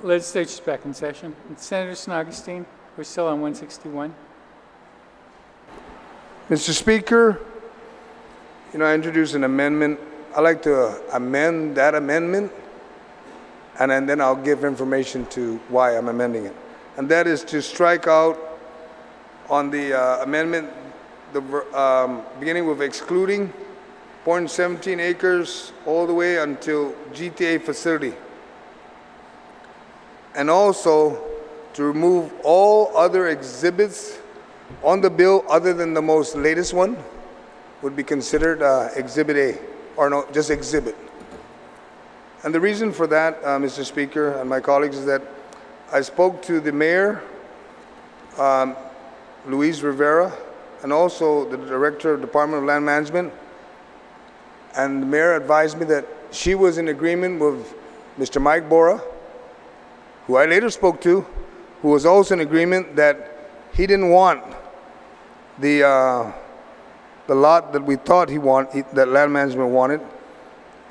Legislature's back in session. Senator Snogestein, we're still on 161. Mr. Speaker, I introduced an amendment. I'd like to amend that amendment, and then I'll give information to why I'm amending it. And that is to strike out on the amendment, beginning with excluding 0.17 acres all the way until GTA facility. And also to remove all other exhibits on the bill other than the most latest one would be considered Exhibit A, or no, just exhibit. And the reason for that, Mr. Speaker and my colleagues, is that I spoke to the mayor, Luis Rivera, and also the director of Department of Land Management, and the mayor advised me that she was in agreement with Mr. Mike Bora, who I later spoke to, who was also in agreement that he didn't want the lot that we thought that land management wanted,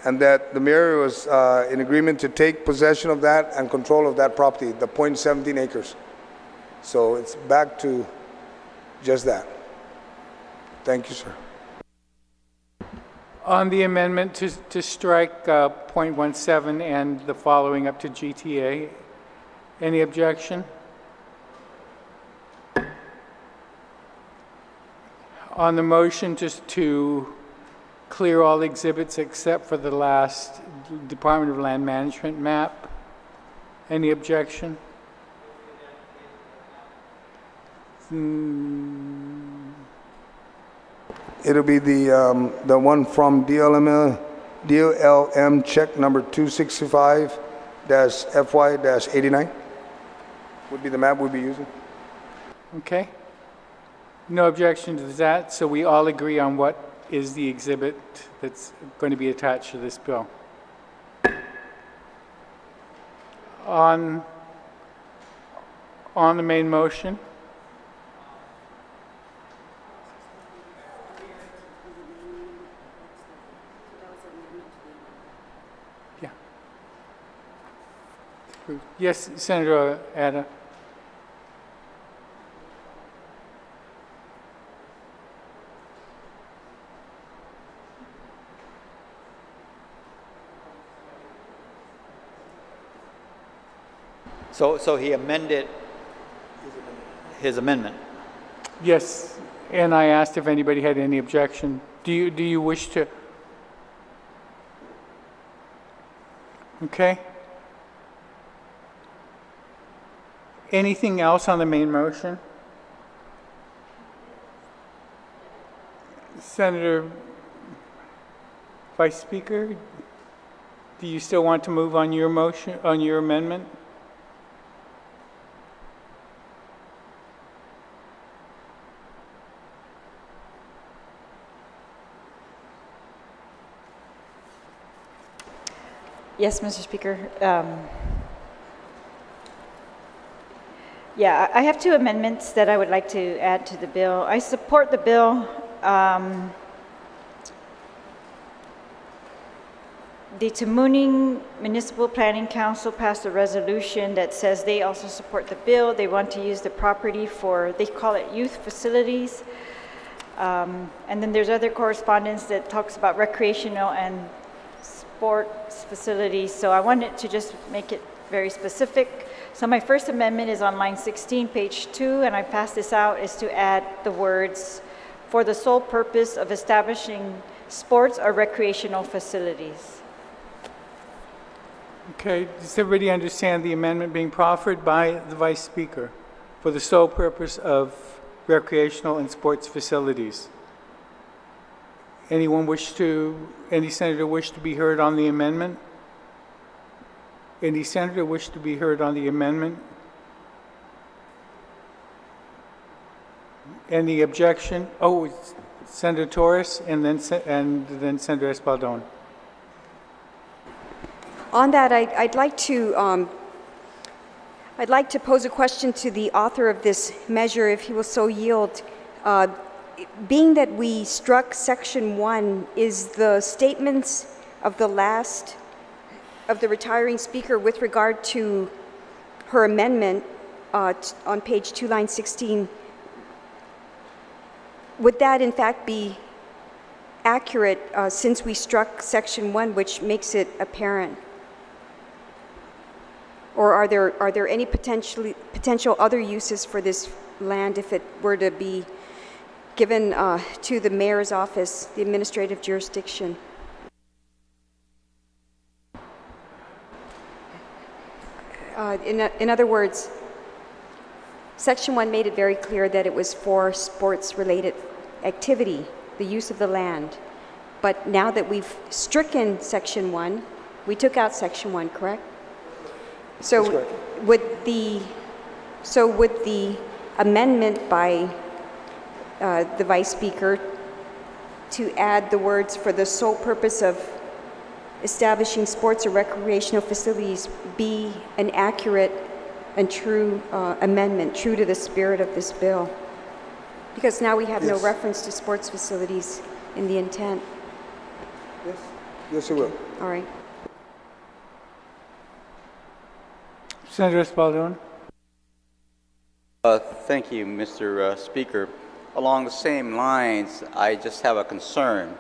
and that the mayor was in agreement to take possession of that and control of that property, the 0.17 acres. So it's back to just that. Thank you, sir. On the amendment to strike 0.17 and the following up to GTA, any objection? On the motion to clear all exhibits except for the last Department of Land Management map, any objection? It'll be the one from DLM check number 265-FY-89 would be the map we'll be using. Okay. No objection to that, so we all agree on what is the exhibit that's going to be attached to this bill. On the main motion. Yeah. Yes, Senator Ada. So he amended his amendment. Yes, and I asked if anybody had any objection. Do you wish to? Okay. Anything else on the main motion? Senator Vice Speaker, do you still want to move on your motion, on your amendment? Yes, Mr. Speaker. Yeah, I have two amendments that I would like to add to the bill. I support the bill. The Tamuning Municipal Planning Council passed a resolution that says they also support the bill. They want to use the property for, they call it youth facilities. And then there's other correspondence that talks about recreational and sports facilities. So I wanted to just make it very specific. So my first amendment is on line 16, page 2, and I passed this out, is to add the words, for the sole purpose of establishing sports or recreational facilities. Okay, does everybody understand the amendment being proffered by the Vice Speaker for the sole purpose of recreational and sports facilities? Any senator wish to be heard on the amendment? Any senator wish to be heard on the amendment? Any objection? Oh, Senator Torres and then Senator Espaldon. On that, I'd like to pose a question to the author of this measure, if he will so yield. Being that we struck section 1, is the statements of the retiring speaker with regard to her amendment on page 2, line 16, would that in fact be accurate since we struck section 1, which makes it apparent? Or are there any potential other uses for this land if it were to be given to the mayor's office, the administrative jurisdiction? In other words, section 1 made it very clear that it was for sports-related activity, the use of the land. But now that we've stricken section 1, we took out section 1, correct? So would the amendment by the Vice Speaker to add the words "for the sole purpose of establishing sports or recreational facilities" be an accurate and true amendment, true to the spirit of this bill? Because now we have no reference to sports facilities in the intent. Yes, yes, it will. All right. Senator Espaldon. Thank you, Mr. Speaker. Along the same lines, I just have a concern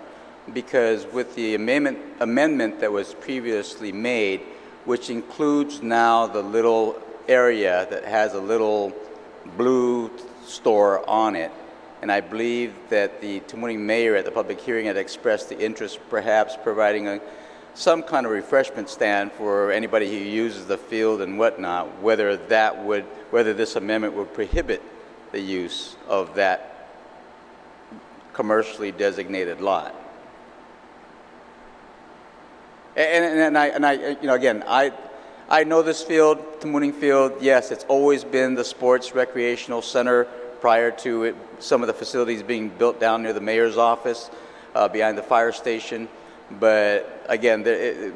because with the amendment that was previously made, which includes now the little area that has a little blue store on it, and I believe that the Tamuning mayor at the public hearing had expressed the interest perhaps providing some kind of refreshment stand for anybody who uses the field and whatnot, whether this amendment would prohibit the use of that commercially designated lot. And I you know, again, I know this field, Tamuning Field. Yes, it's always been the sports recreational center prior to it, some of the facilities being built down near the mayor's office, behind the fire station. But again,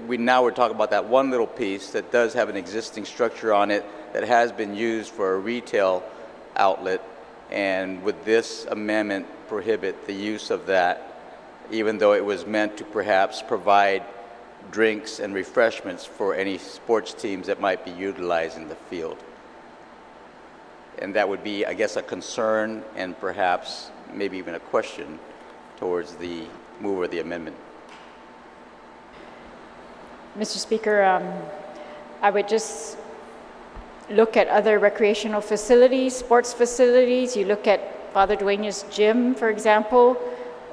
we're talking about that one little piece that does have an existing structure on it that has been used for a retail outlet. And would this amendment prohibit the use of that, even though it was meant to perhaps provide drinks and refreshments for any sports teams that might be utilizing the field? And that would be, I guess, a concern and perhaps maybe even a question towards the mover of the amendment. Mr. Speaker, I would just look at other recreational facilities, sports facilities. You look at Father Dueña's gym, for example,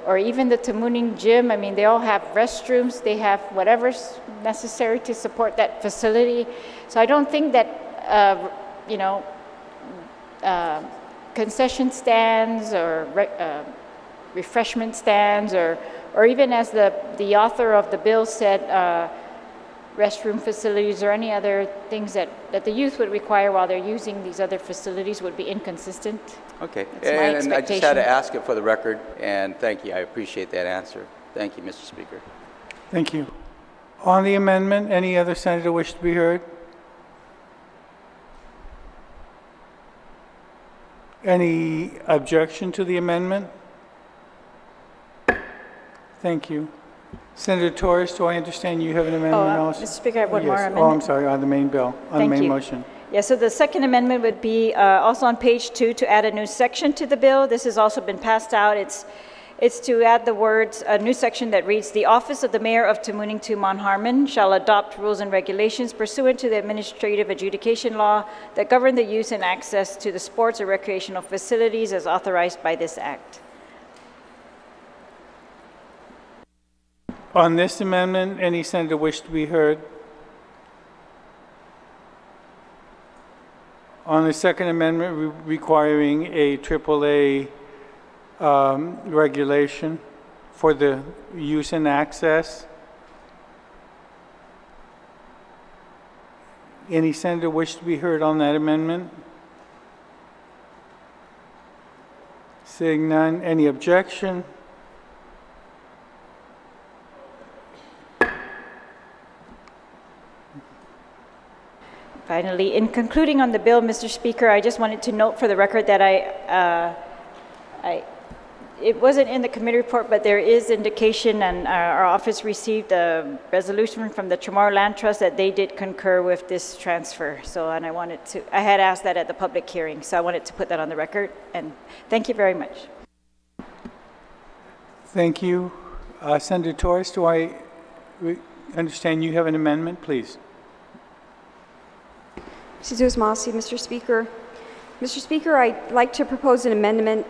or even the Tamuning gym. I mean, they all have restrooms. They have whatever's necessary to support that facility. So I don't think that, you know, concession stands or refreshment stands or even as the author of the bill said, restroom facilities or any other things that the youth would require while they're using these other facilities would be inconsistent. Okay, That's and I just had to ask it for the record, and thank you. I appreciate that answer. Thank you, Mr. Speaker. Thank you. On the amendment, any other senator wish to be heard? Any objection to the amendment? Thank you. Senator Torres, do I understand you have an amendment also? Mr. Speaker, I have one more Yes. amendment. Oh, I'm sorry, on the main bill, on the main motion. Yeah, so the second amendment would be also on page 2 to add a new section to the bill. This has also been passed out. It's to add the words, a new section that reads, "The office of the mayor of Tamuning to Mount Harmon shall adopt rules and regulations pursuant to the administrative adjudication law that govern the use and access to the sports or recreational facilities as authorized by this act." On this amendment, any senator wish to be heard? On the second amendment requiring a AAA regulation for the use and access, any senator wish to be heard on that amendment? Seeing none, any objection? Finally, in concluding on the bill, Mr. Speaker, I just wanted to note for the record that it wasn't in the committee report, but there is indication, and our office received a resolution from the Chamorro Land Trust that they did concur with this transfer. So, and I had asked that at the public hearing, so I wanted to put that on the record, and thank you very much. Thank you. Senator Torres, do I understand you have an amendment, please? Mr. Speaker. Mr. Speaker, I'd like to propose an amendment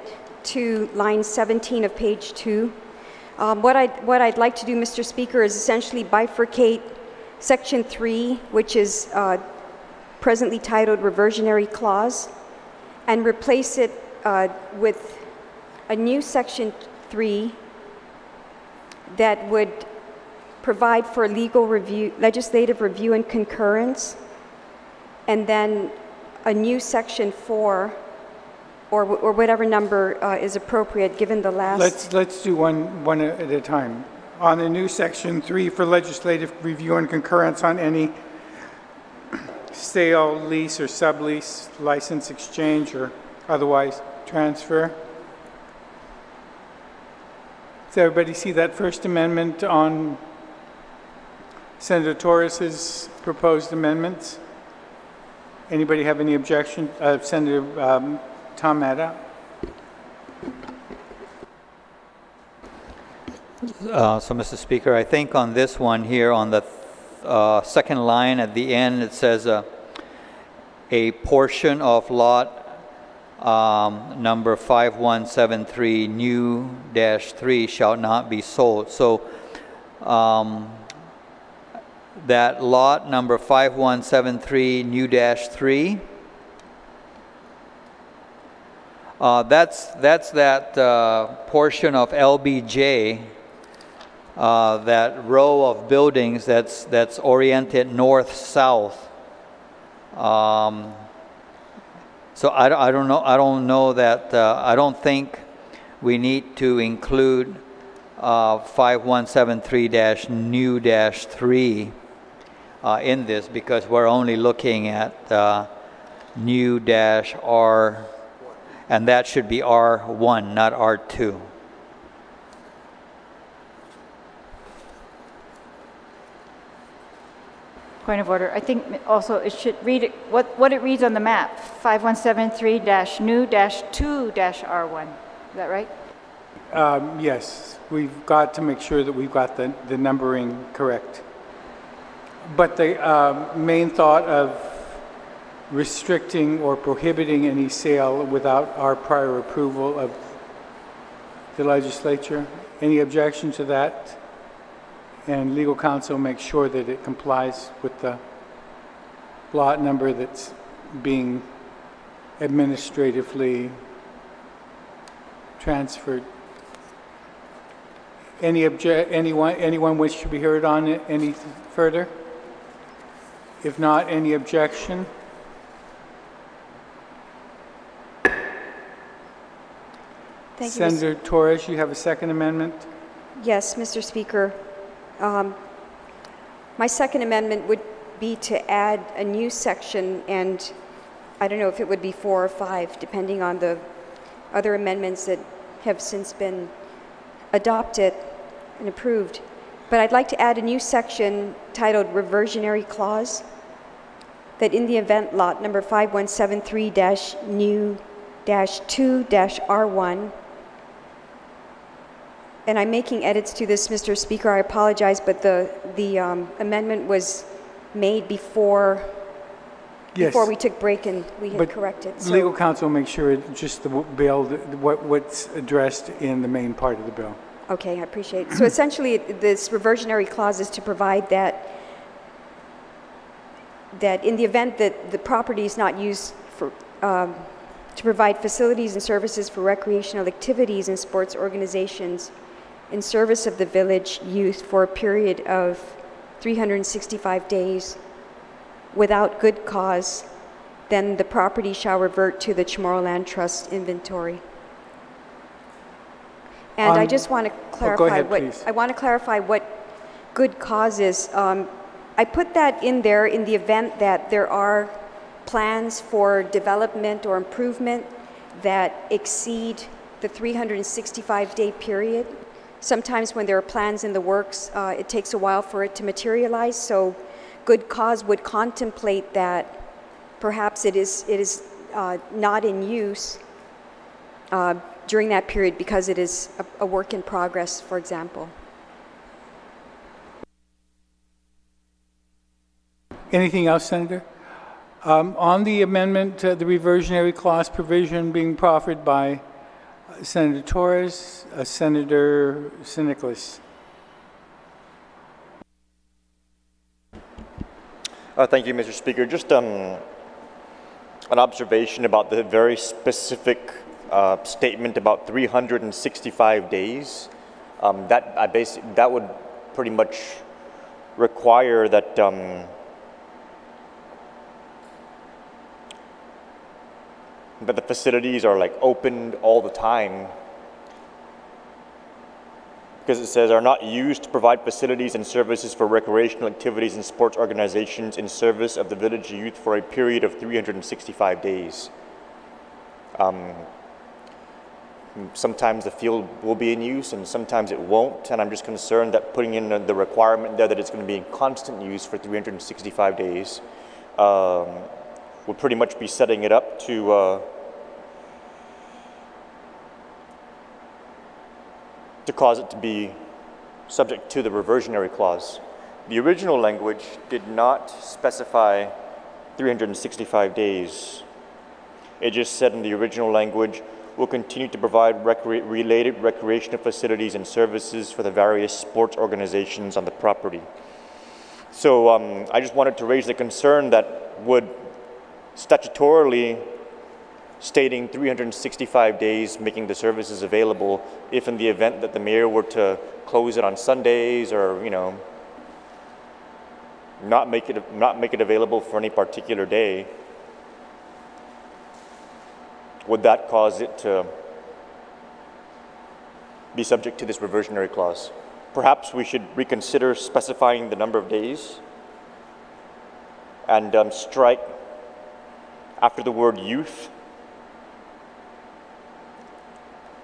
to line 17 of page 2. What I'd like to do, Mr. Speaker, is essentially bifurcate section 3, which is presently titled reversionary clause, and replace it with a new section 3 that would provide for legal review, legislative review and concurrence, and then a new section 4, or whatever number is appropriate given the last. Let's do one at a time. On the new section 3 for legislative review and concurrence on any sale, lease, or sublease, license exchange, or otherwise transfer. Does everybody see that first amendment on Senator Torres's proposed amendments? Anybody have any objection? Senator Tom Maddow? So, Mr. Speaker, I think on this one here, on the second line at the end, it says a portion of lot number 5173 new -3 shall not be sold. So that lot number 5173 new -3, that's that portion of LBJ, that row of buildings that's oriented north-south. So I don't know. I don't know that. I don't think we need to include 5173 new -3 in this, because we're only looking at new -R, and that should be R1, not R2. Point of order. I think also it should read what it reads on the map, 5173-new-2-R1. Is that right? Yes, we've got to make sure that we've got the numbering correct. But the main thought of restricting or prohibiting any sale without our prior approval of the legislature, any objection to that? And legal counsel makes sure that it complies with the lot number that's being administratively transferred. Anyone wish to be heard on it any further? If not, any objection? Thank you, Senator Torres, you have a second amendment? Yes, Mr. Speaker. My second amendment would be to add a new section, and I don't know if it would be 4 or 5, depending on the other amendments that have since been adopted and approved. But I'd like to add a new section titled reversionary clause, that in the event lot number 5173-new-2-R1, and I'm making edits to this, Mr. Speaker, I apologize, but the amendment was made before we took break and we had corrected. So legal counsel makes sure just the bill, what's addressed in the main part of the bill. Okay, I appreciate it. So essentially, this reversionary clause is to provide that in the event that the property is not used for to provide facilities and services for recreational activities and sports organizations in service of the village youth for a period of 365 days without good cause, then the property shall revert to the Chamorro Land Trust inventory. And I just want to clarify what good cause is. I put that in there in the event that there are plans for development or improvement that exceed the 365-day period. Sometimes when there are plans in the works, it takes a while for it to materialize, so good cause would contemplate that perhaps it is not in use during that period because it is a work in progress, for example. Anything else, Senator? On the amendment, the reversionary clause provision being proffered by Senator Torres, Senator Nicholas. Thank you, Mr. Speaker. Just an observation about the very specific statement about 365 days. That would pretty much require that that the facilities are like opened all the time, because it says are not used to provide facilities and services for recreational activities and sports organizations in service of the village youth for a period of 365 days. Sometimes the field will be in use and sometimes it won't, and I'm just concerned that putting in the requirement there that it's going to be in constant use for 365 days would pretty much be setting it up to cause it to be subject to the reversionary clause. The original language did not specify 365 days. It just said in the original language, will continue to provide related recreational facilities and services for the various sports organizations on the property. So I just wanted to raise the concern that would statutorily stating 365 days making the services available if in the event that the mayor were to close it on Sundays or, you know, not make it available for any particular day, would that cause it to be subject to this reversionary clause? Perhaps we should reconsider specifying the number of days and strike after the word youth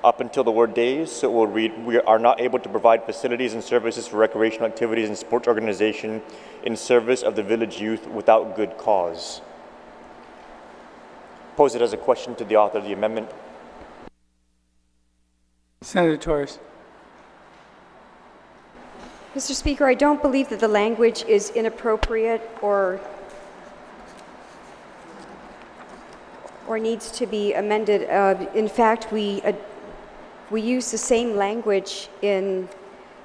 up until the word days, so it will read, we are not able to provide facilities and services for recreational activities and sports organization in service of the village youth without good cause. Pose it as a question to the author of the amendment. Senator Torres. Mr. Speaker, I don't believe that the language is inappropriate or needs to be amended. In fact, we use the same language in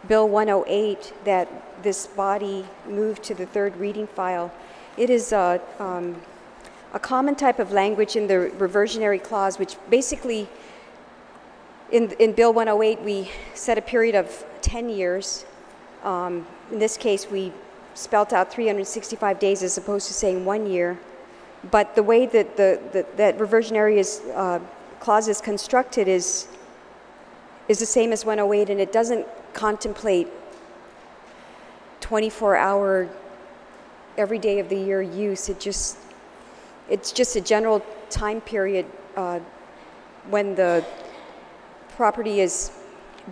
Bill 108 that this body moved to the third reading file. It is a common type of language in the reversionary clause, which basically, in Bill 108, we set a period of 10 years. In this case, we spelt out 365 days as opposed to saying 1 year. But the way that that reversionary clause is constructed is the same as 108, and it doesn't contemplate 24-hour every day of the year use. It's just a general time period when the property is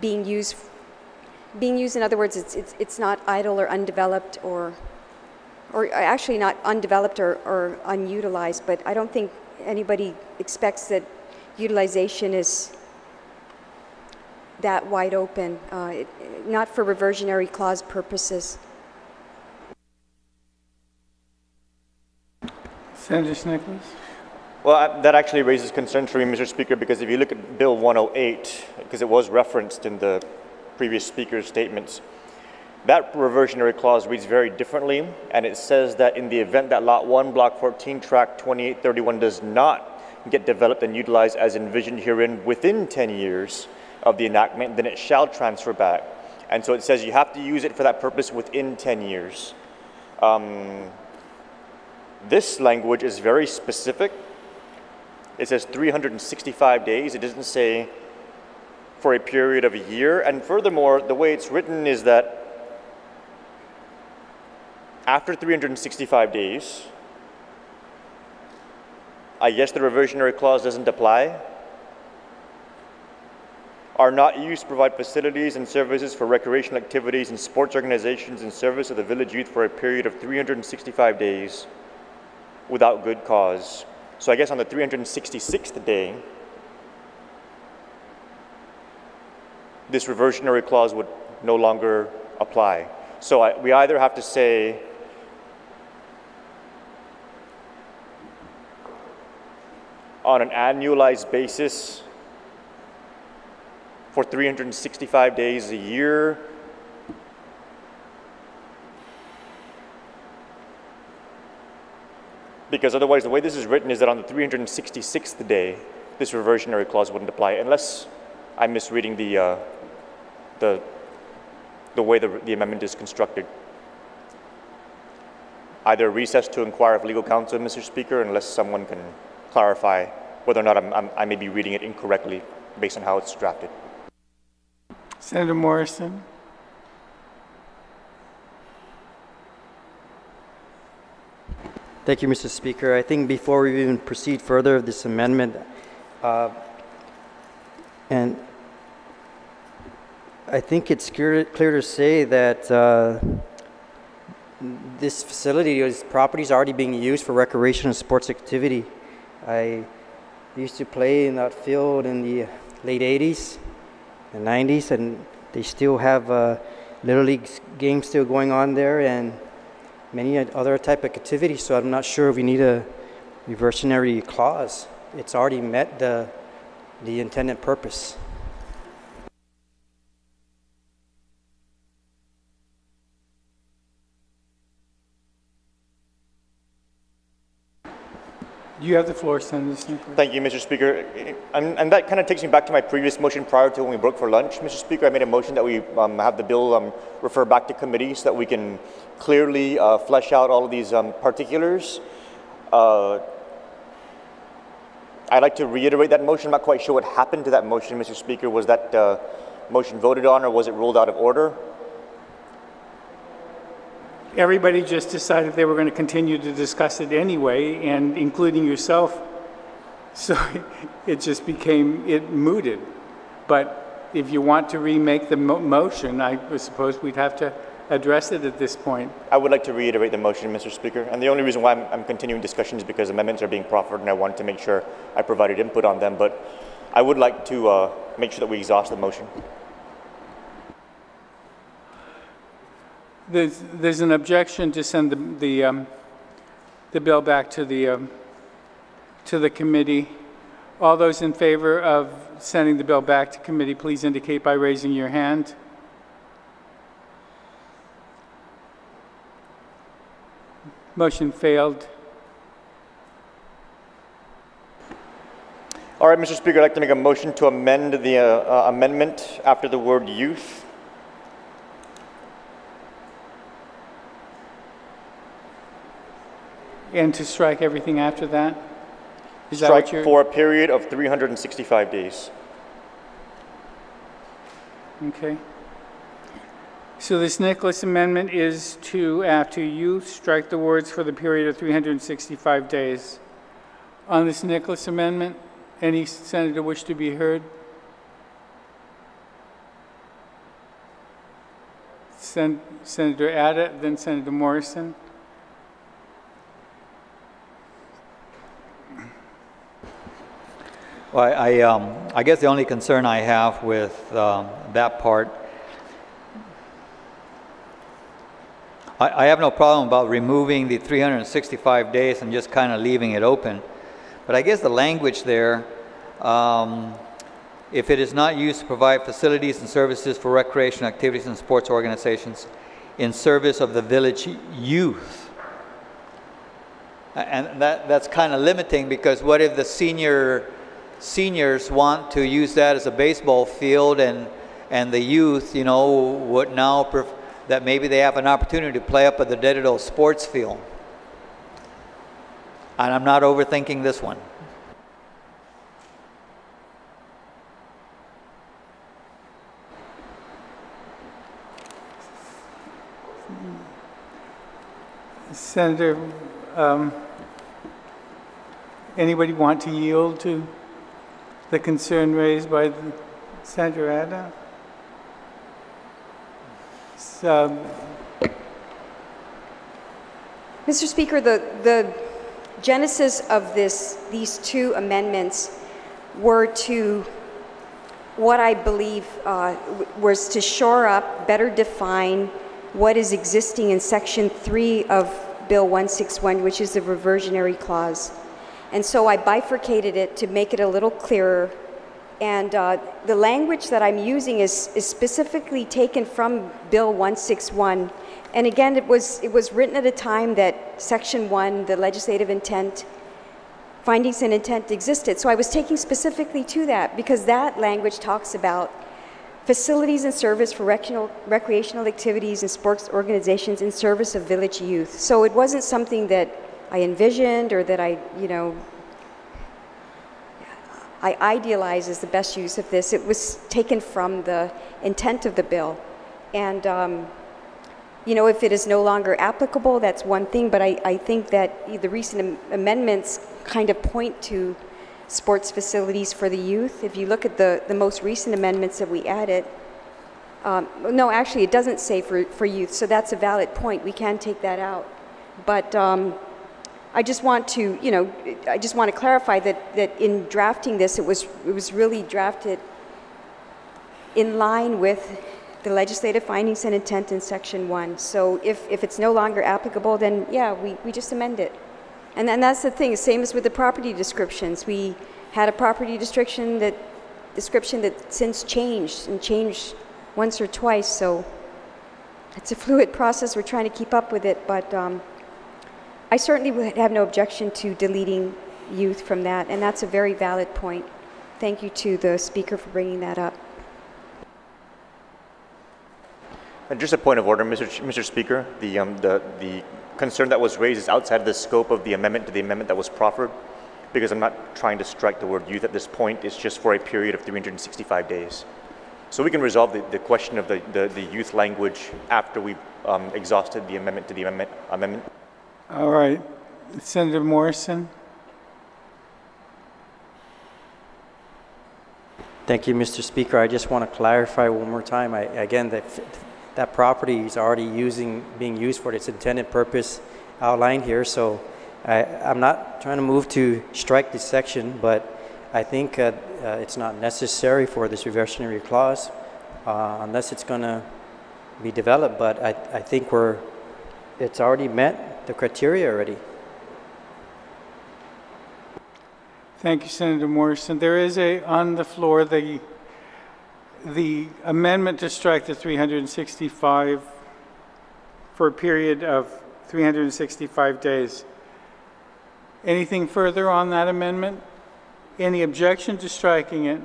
being used. In other words, it's not idle or undeveloped or actually not undeveloped or unutilized. But I don't think anybody expects that utilization is that wide open, not for reversionary clause purposes. Senator Nicholas. Well, that actually raises concerns for me, Mr. Speaker, because if you look at Bill 108, because it was referenced in the previous speaker's statements, that reversionary clause reads very differently, and it says that in the event that Lot 1, Block 14, Tract 2831 does not get developed and utilized as envisioned herein within 10 years of the enactment, then it shall transfer back. And so it says you have to use it for that purpose within 10 years. This language is very specific. It says 365 days. It doesn't say for a period of a year. And furthermore, the way it's written is that after 365 days, I guess the reversionary clause doesn't apply. are not used to provide facilities and services for recreational activities and sports organizations in service of the village youth for a period of 365 days without good cause. So I guess on the 366th day, this reversionary clause would no longer apply. So we either have to say on an annualized basis for 365 days a year, because otherwise the way this is written is that on the 366th day, this reversionary clause wouldn't apply, unless I'm misreading the way the amendment is constructed. Either recess to inquire of legal counsel, Mr. Speaker, unless someone can clarify whether or not I may be reading it incorrectly based on how it's drafted. Senator Morrison. Thank you, Mr. Speaker. I think before we even proceed further with this amendment, and I think it's clear to say that this facility, this property is already being used for recreation and sports activity. I used to play in that field in the late 80s and 90s, and they still have Little League games still going on there and many other type of activities, so I'm not sure if we need a reversionary clause. It's already met the intended purpose. You have the floor, Senator Snicker. Thank you, Mr. Speaker. And that kind of takes me back to my previous motion prior to when we broke for lunch. Mr. Speaker, I made a motion that we have the bill refer back to committee so that we can clearly flesh out all of these particulars. I'd like to reiterate that motion. I'm not quite sure what happened to that motion, Mr. Speaker. Was that motion voted on, or was it ruled out of order? Everybody just decided they were going to continue to discuss it anyway, and including yourself. So it just became, it mooted. But if you want to remake the motion, I suppose we'd have to address it at this point. I would like to reiterate the motion, Mr. Speaker. And the only reason why I'm continuing discussion is because amendments are being proffered, and I wanted to make sure I provided input on them. But I would like to make sure that we exhaust the motion. There's an objection to send the bill back to the committee. All those in favor of sending the bill back to committee, please indicate by raising your hand. Motion failed. All right, Mr. Speaker, I'd like to make a motion to amend the amendment after the word youth. And to strike everything after that? Is that Strike what you're... for a period of 365 days. Okay. So this Nicholas amendment is to, after youth, strike the words for the period of 365 days. On this Nicholas amendment, any senator wish to be heard? Senator Atta, then Senator Morrison. Well, I guess the only concern I have with that part, I have no problem about removing the 365 days and just kind of leaving it open. But I guess the language there, if it is not used to provide facilities and services for recreation activities and sports organizations in service of the village youth. And that's kind of limiting, because what if the seniors want to use that as a baseball field, and the youth, you know, would now that maybe they have an opportunity to play up at the Dedido sports field. And I'm not overthinking this one. Senator, anybody want to yield to the concern raised by Senator Ada? Mr. Speaker, the genesis of these two amendments were to what I believe was to shore up, better define what is existing in Section 3 of Bill 161, which is the reversionary clause. And so I bifurcated it to make it a little clearer. And the language that I'm using is specifically taken from Bill 161. And again, it was written at a time that Section 1, the legislative intent, findings and intent existed. So I was taking specifically to that because that language talks about facilities and service for recreational activities and sports organizations in service of village youth. So it wasn't something that I envisioned or that I idealized as the best use of this. It was taken from the intent of the bill. And, if it is no longer applicable, that's one thing, but I think that the recent amendments kind of point to sports facilities for the youth. If you look at the most recent amendments that we added, no, actually, it doesn't say for youth, so that's a valid point. We can take that out. But I just want to, clarify that in drafting this, it was really drafted in line with the legislative findings and intent in Section 1. So if it's no longer applicable, then yeah, we just amend it. And then that's the thing, same as with the property descriptions. We had a property description that since changed once or twice, so it's a fluid process. We're trying to keep up with it, but I certainly would have no objection to deleting youth from that, and that's a very valid point. Thank you to the speaker for bringing that up. And just a point of order, Mr. Speaker, the concern that was raised is outside the scope of the amendment to the amendment that was proffered, because I'm not trying to strike the word youth at this point. It's just for a period of 365 days. So we can resolve the question of the youth language after we've exhausted the amendment to the amendment. All right. Senator Morrison. Thank you, Mr. Speaker. I just want to clarify one more time. Again, that property is already being used for its intended purpose outlined here. So I'm not trying to move to strike this section, but I think it's not necessary for this reversionary clause unless it's going to be developed. But I think it's already met the criteria already. Thank you, Senator Morrison. There is on the floor the amendment to strike the 365 for a period of 365 days. Anything further on that amendment? Any objection to striking it?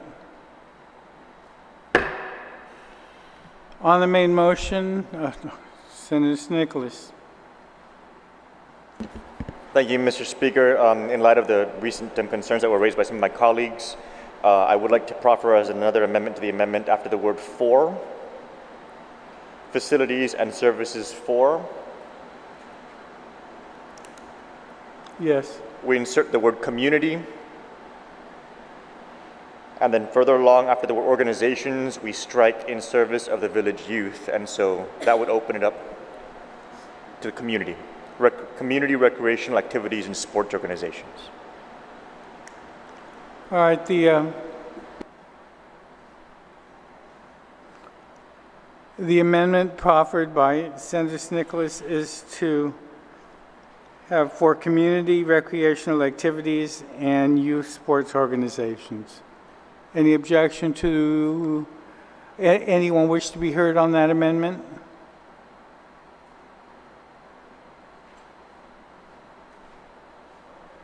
On the main motion, Senator Nicholas. Thank you, Mr. Speaker. In light of the recent concerns that were raised by some of my colleagues, I would like to proffer as another amendment to the amendment after the word for, facilities and services for. Yes. We insert the word community. And then further along after the word organizations, we strike in service of the village youth. And so that would open it up to the community. Community recreational activities and sports organizations. All right, the amendment proffered by Senator Nicholas is to have for community recreational activities and youth sports organizations. Any objection to, anyone wish to be heard on that amendment?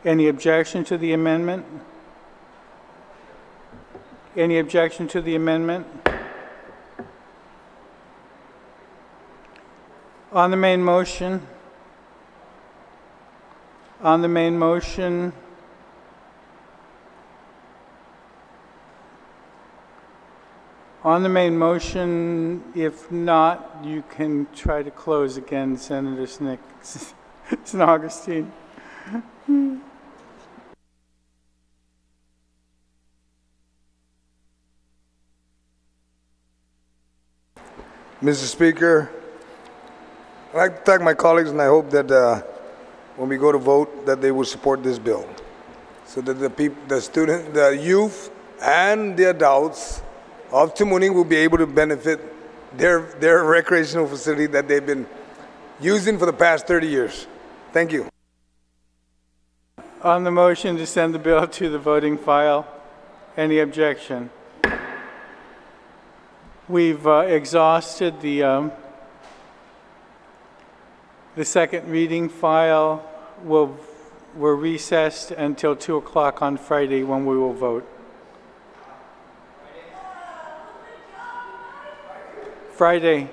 Any objection to the amendment? Any objection to the amendment? On the main motion, if not, you can try to close again, Senator Augustine. Mr. Speaker, I'd like to thank my colleagues, and I hope that when we go to vote, that they will support this bill, so that the youth, and the adults of Tamuning will be able to benefit their recreational facility that they've been using for the past 30 years. Thank you. On the motion to send the bill to the voting file, any objection? We've exhausted the second reading file. We're recessed until 2 o'clock on Friday when we will vote. Friday.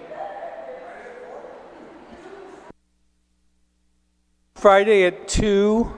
Friday at 2.